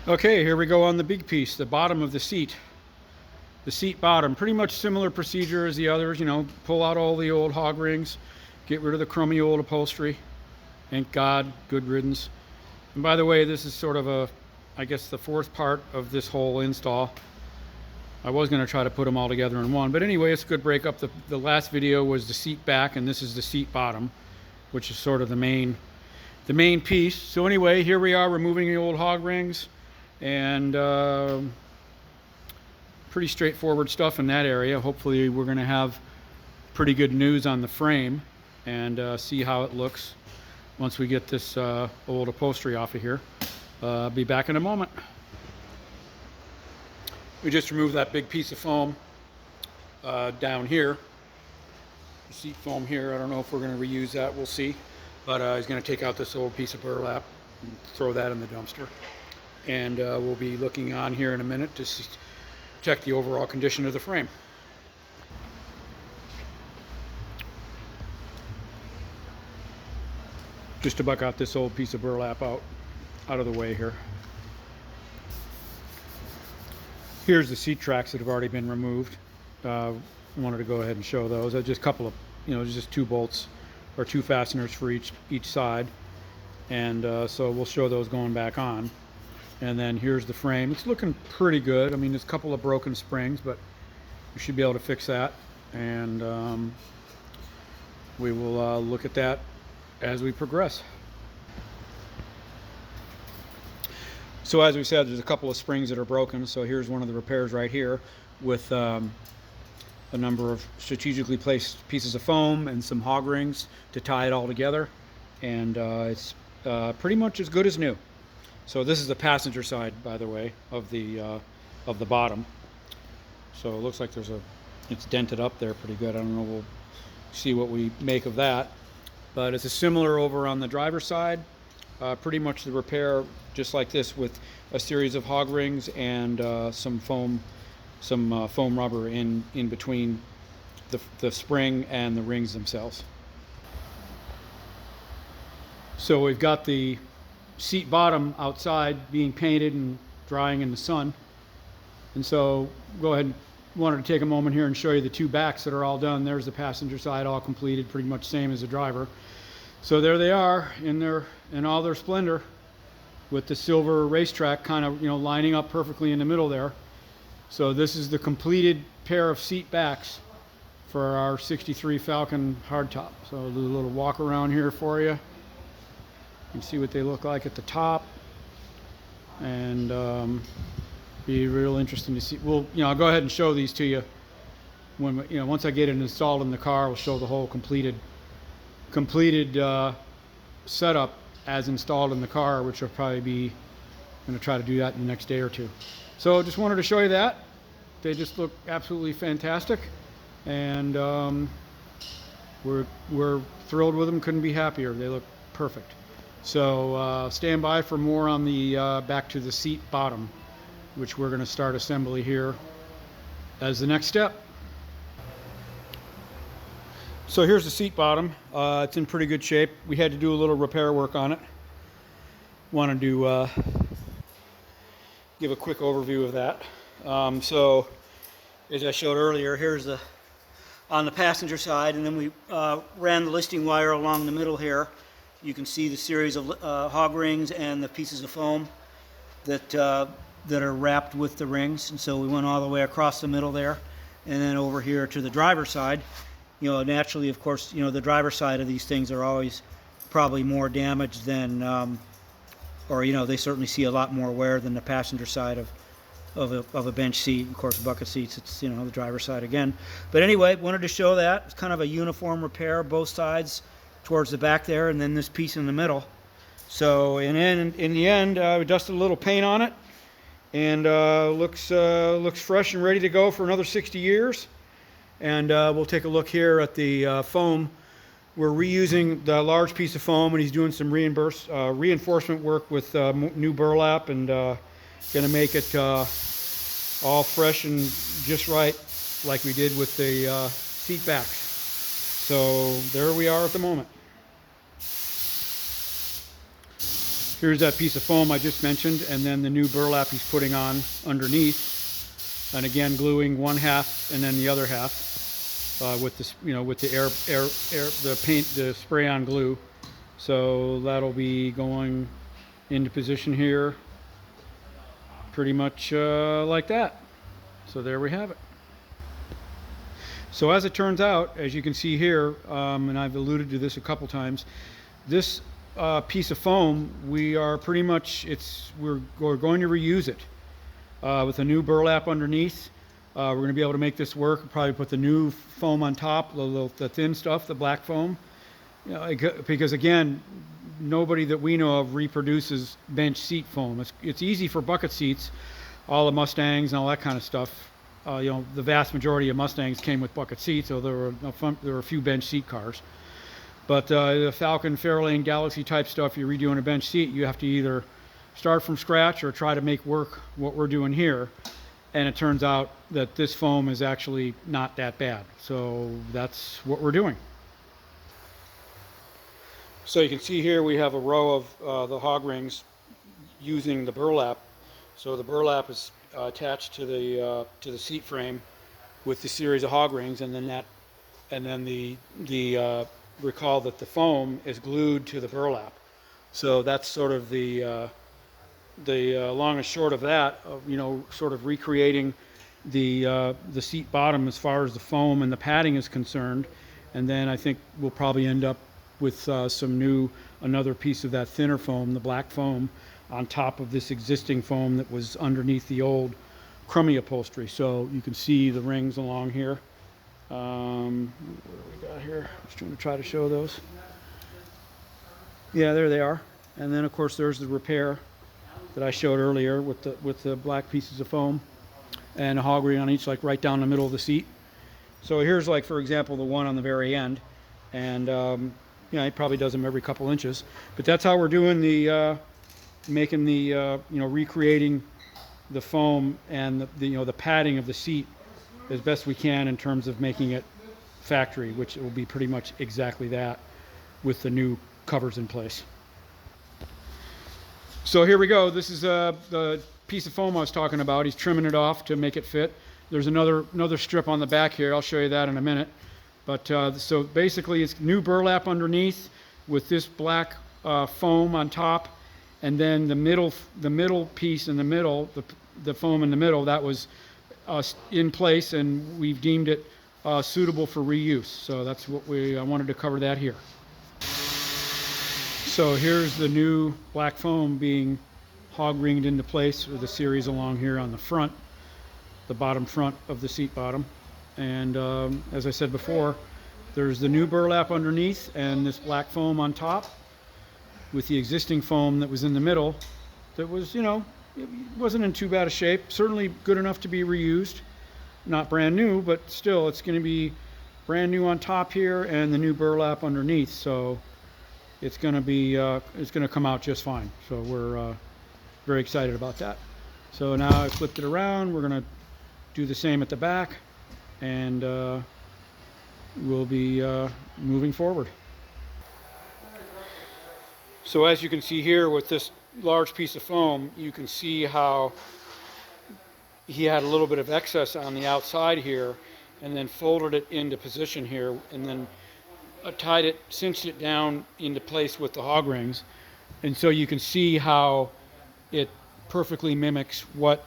Okay, here we go on the big piece, the bottom of the seat. The seat bottom, pretty much similar procedure as the others, you know, pull out all the old hog rings, get rid of the crummy old upholstery. Thank God, good riddance. And by the way, this is sort of I guess the fourth part of this whole install. I was going to try to put them all together in one, but anyway, it's a good breakup. The last video was the seat back, and this is the seat bottom, which is sort of the main piece. So anyway, here we are removing the old hog rings, and pretty straightforward stuff in that area. Hopefully we're going to have pretty good news on the frame and see how it looks once we get this old upholstery off of here. I'll be back in a moment. We just removed that big piece of foam down here. The seat foam here, I don't know if we're going to reuse that, we'll see. But he's going to take out this old piece of burlap and throw that in the dumpster. And we'll be looking on here in a minute to check the overall condition of the frame. Just about got this old piece of burlap out of the way here. Here's the seat tracks that have already been removed. Wanted to go ahead and show those. Just a couple of, just 2 bolts or 2 fasteners for each side. And so we'll show those going back on. And then here's the frame. It's looking pretty good. I mean, there's a couple of broken springs, but we should be able to fix that. And we will look at that as we progress. So as we said, there's a couple of springs that are broken. So here's one of the repairs right here with a number of strategically placed pieces of foam and some hog rings to tie it all together. And it's pretty much as good as new. So this is the passenger side, by the way, of the bottom. So it looks like it's dented up there pretty good. I don't know, we'll see what we make of that. But it's a similar over on the driver's side. Pretty much the repair just like this, with a series of hog rings and some foam rubber in between the spring and the rings themselves. So we've got the seat bottom outside being painted and drying in the sun. And so go ahead, wanted to take a moment here and show you the 2 backs that are all done. There's the passenger side all completed, pretty much same as the driver. So there they are in all their splendor, with the silver racetrack kind of lining up perfectly in the middle there. So this is the completed pair of seat backs for our 63 Falcon hardtop. So I'll do a little walk around here for you. You can see what they look like at the top, and be real interesting to see. Well, I'll go ahead and show these to you when once I get it installed in the car. We'll show the whole completed setup as installed in the car, which will probably be going to try to do that in the next day or 2. So just wanted to show you that. They just look absolutely fantastic, and we're thrilled with them. Couldn't be happier. They look perfect. So stand by for more on the back to the seat bottom, which we're going to start assembly here as the next step. So here's the seat bottom. It's in pretty good shape. We had to do a little repair work on it. Wanted to give a quick overview of that. So as I showed earlier, here's on the passenger side, and then we ran the listing wire along the middle here. You can see the series of hog rings and the pieces of foam that are wrapped with the rings. And so we went all the way across the middle there, and then over here to the driver's side. Naturally, of course, the driver's side of these things are always probably more damaged than, or they certainly see a lot more wear than the passenger side of a bench seat. Of course, bucket seats, it's the driver's side again. But anyway, wanted to show that. It's kind of a uniform repair, both sides towards the back there, and then this piece in the middle. So, and then in the end, we dusted a little paint on it, and looks fresh and ready to go for another 60 years. And we'll take a look here at the foam. We're reusing the large piece of foam, and he's doing some reinforcement work with new burlap, and going to make it all fresh and just right, like we did with the seat backs. So there we are at the moment. Here's that piece of foam I just mentioned, and then the new burlap he's putting on underneath, and again gluing one half and then the other half with this, with the the paint, the spray-on glue. So that'll be going into position here, pretty much like that. So there we have it. So as it turns out, as you can see here, and I've alluded to this a couple times, this piece of foam, we are pretty much, we're going to reuse it with a new burlap underneath. We're going to be able to make this work. We'll probably put the new foam on top, the thin stuff, the black foam, because again, nobody that we know of reproduces bench seat foam. It's easy for bucket seats, all the Mustangs and all that kind of stuff. The vast majority of Mustangs came with bucket seats, so there were a few bench seat cars. But the Falcon, Fairlane, Galaxy type stuff, you're redoing a bench seat, you have to either start from scratch or try to make work what we're doing here. And it turns out that this foam is actually not that bad. So that's what we're doing. So you can see here we have a row of the hog rings using the burlap. So the burlap is attached to the seat frame with the series of hog rings, and then the recall that the foam is glued to the burlap. So that's sort of the long and short of that, sort of recreating the seat bottom as far as the foam and the padding is concerned. And then I think we'll probably end up with another piece of that thinner foam, the black foam, on top of this existing foam that was underneath the old crummy upholstery. So you can see the rings along here. What do we got here? I was trying to try to show those. Yeah, there they are. And then of course there's the repair that I showed earlier with the black pieces of foam and a hog ring on each, like right down the middle of the seat. So here's, like, for example, the one on the very end, and it probably does them every couple inches. But that's how we're doing recreating the foam and the padding of the seat as best we can in terms of making it factory, which it will be pretty much exactly that with the new covers in place. So here we go. This is the piece of foam I was talking about. He's trimming it off to make it fit. There's another strip on the back here. I'll show you that in a minute. But so basically it's new burlap underneath with this black foam on top, and then the middle piece in the middle, the foam in the middle, that was in place, and we've deemed it suitable for reuse. So that's what I wanted to cover that here. So here's the new black foam being hog ringed into place with a series along here on the front, the bottom front of the seat bottom. And as I said before, there's the new burlap underneath and this black foam on top with the existing foam that was in the middle that was, it wasn't in too bad a shape. Certainly good enough to be reused. Not brand new, but still it's going to be brand new on top here and the new burlap underneath. So it's going to come out just fine. So we're very excited about that. So now I flipped it around. We're going to do the same at the back, and we'll be moving forward. So as you can see here with this large piece of foam, you can see how he had a little bit of excess on the outside here, and then folded it into position here, and then tied it, cinched it down into place with the hog rings. And so you can see how it perfectly mimics what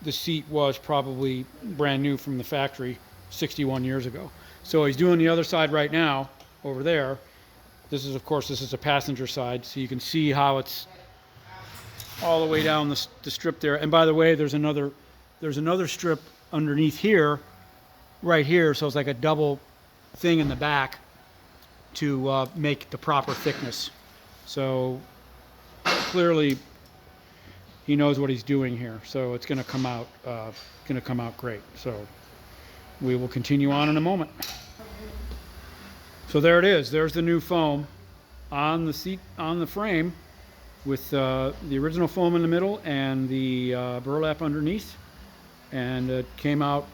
the seat was probably brand new from the factory 61 years ago. So he's doing the other side right now over there. This is a passenger side, so you can see how it's all the way down the strip there. And by the way, there's another strip underneath here, right here, so it's like a double thing in the back to make the proper thickness. So clearly he knows what he's doing here, so it's going to come out great. So we will continue on in a moment. So there it is. There's the new foam on the seat, on the frame, with the original foam in the middle and the burlap underneath, and it came out,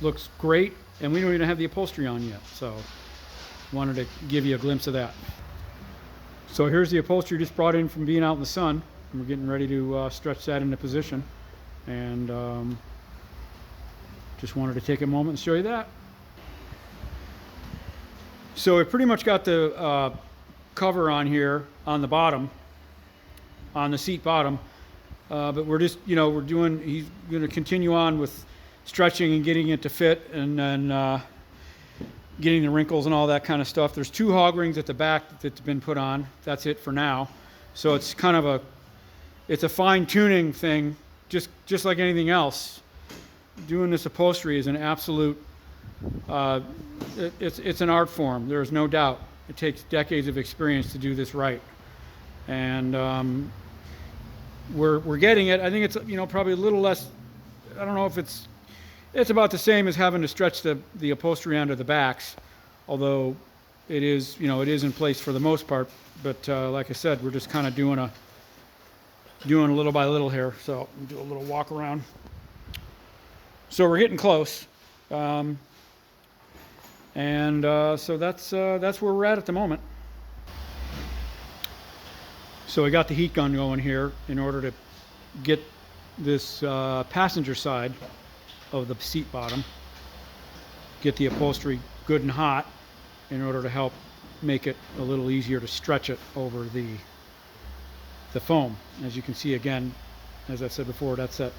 looks great, and we don't even have the upholstery on yet, so wanted to give you a glimpse of that. So here's the upholstery just brought in from being out in the sun. And we're getting ready to stretch that into position. And just wanted to take a moment and show you that. So it pretty much got the cover on here on the bottom, on the seat bottom. But we're just, he's going to continue on with stretching and getting it to fit, and then getting the wrinkles and all that kind of stuff. There's 2 hog rings at the back that's been put on. That's it for now. So it's kind of it's a fine tuning thing, just like anything else. Doing this upholstery is an absolute, it's an art form. There's no doubt. It takes decades of experience to do this right. And we're getting it. I think it's probably a little less. I don't know if it's about the same as having to stretch the upholstery onto the backs, although it is in place for the most part. But like I said, we're just kind of doing a little by little here. So we'll do a little walk around. So we're getting close, so that's where we're at the moment. So we got the heat gun going here in order to get this passenger side of the seat bottom, get the upholstery good and hot in order to help make it a little easier to stretch it over the foam. As you can see, again, as I said before, that's that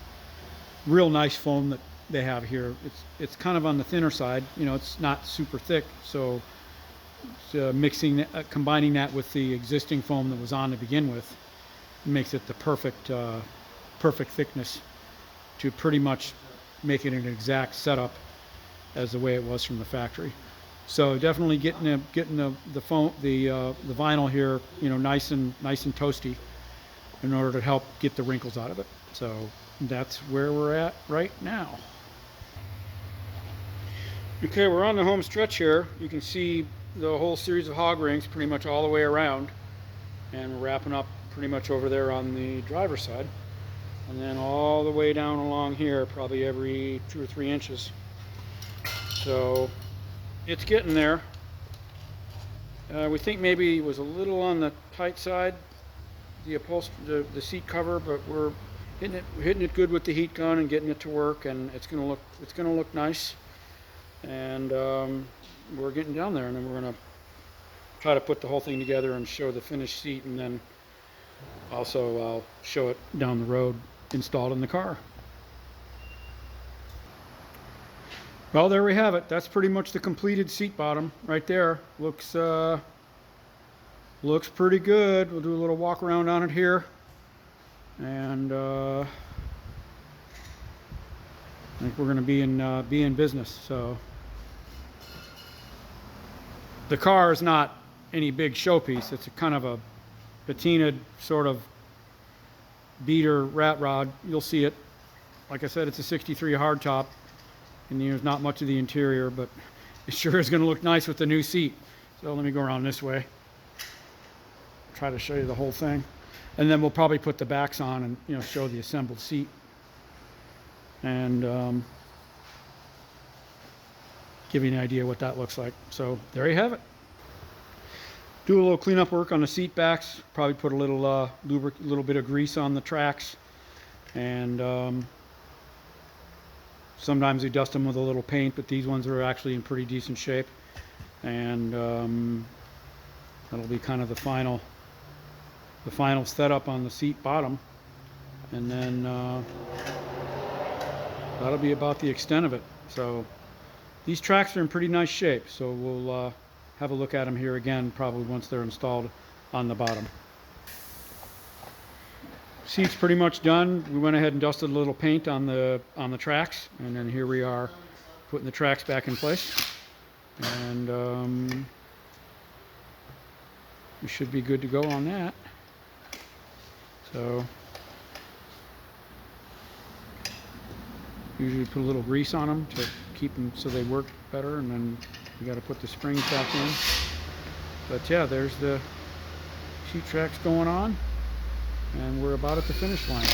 real nice foam that they have here. It's kind of on the thinner side, it's not super thick, so combining that with the existing foam that was on to begin with makes it the perfect thickness to pretty much make it an exact setup as the way it was from the factory. So definitely getting the foam, the vinyl here, nice and toasty in order to help get the wrinkles out of it. So that's where we're at right now. Okay, we're on the home stretch here. You can see the whole series of hog rings pretty much all the way around, and we're wrapping up pretty much over there on the driver's side, and then all the way down along here, probably every 2 or 3 inches. So it's getting there. We think maybe it was a little on the tight side, the seat cover, but we're hitting it good with the heat gun and getting it to work, and it's gonna look nice. And we're getting down there, and then we're going to try to put the whole thing together and show the finished seat, and then also I'll show it down the road installed in the car. Well, there we have it. That's pretty much the completed seat bottom right there. Looks pretty good. We'll do a little walk around on it here, and I think we're going to be in business. So the car is not any big showpiece. It's a kind of a patinaed sort of beater rat rod. You'll see it. Like I said, it's a 63 hardtop, and there's not much of the interior, but it sure is going to look nice with the new seat. So let me go around this way. Try to show you the whole thing, and then we'll probably put the backs on and show the assembled seat. And give you an idea what that looks like. So there you have it. Do a little cleanup work on the seat backs. Probably put a little little bit of grease on the tracks, and sometimes we dust them with a little paint, but these ones are actually in pretty decent shape. And that'll be kind of the final setup on the seat bottom, and then that'll be about the extent of it. So these tracks are in pretty nice shape, so we'll have a look at them here again probably once they're installed on the bottom. Seat's pretty much done. We went ahead and dusted a little paint on the tracks, and then here we are putting the tracks back in place, and we should be good to go on that. So usually put a little grease on them to keep them so they work better, and then you got to put the springs back in. But yeah, there's the seat tracks going on, and we're about at the finish line.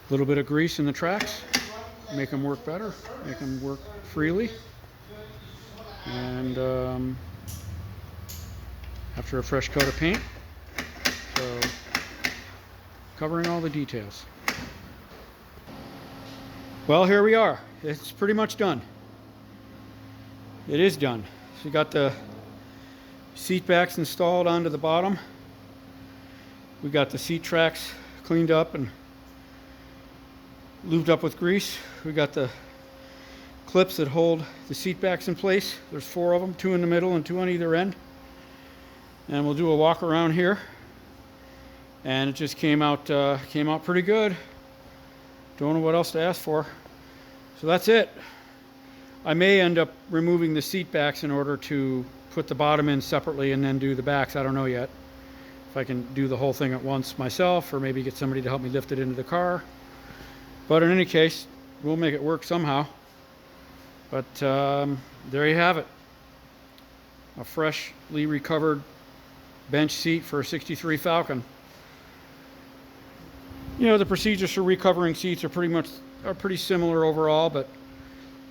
A little bit of grease in the tracks, make them work better, make them work freely. And after a fresh coat of paint. So, covering all the details. Well, here we are. It's pretty much done. It is done. So you got the seat backs installed onto the bottom. We got the seat tracks cleaned up and lubed up with grease. We got the clips that hold the seat backs in place. There's 4 of them, 2 in the middle and 2 on either end. And we'll do a walk around here. And it just came out pretty good. Don't know what else to ask for. So that's it. I may end up removing the seat backs in order to put the bottom in separately and then do the backs. I don't know yet. If I can do the whole thing at once myself, or maybe get somebody to help me lift it into the car. But in any case, we'll make it work somehow. But there you have it. A freshly recovered bench seat for a 63 Falcon. You know, the procedures for recovering seats are pretty similar overall, but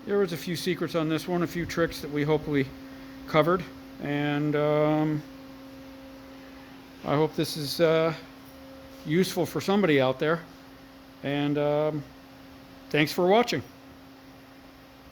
there was a few secrets on this one, a few tricks that we hopefully covered. And I hope this is useful for somebody out there. And thanks for watching.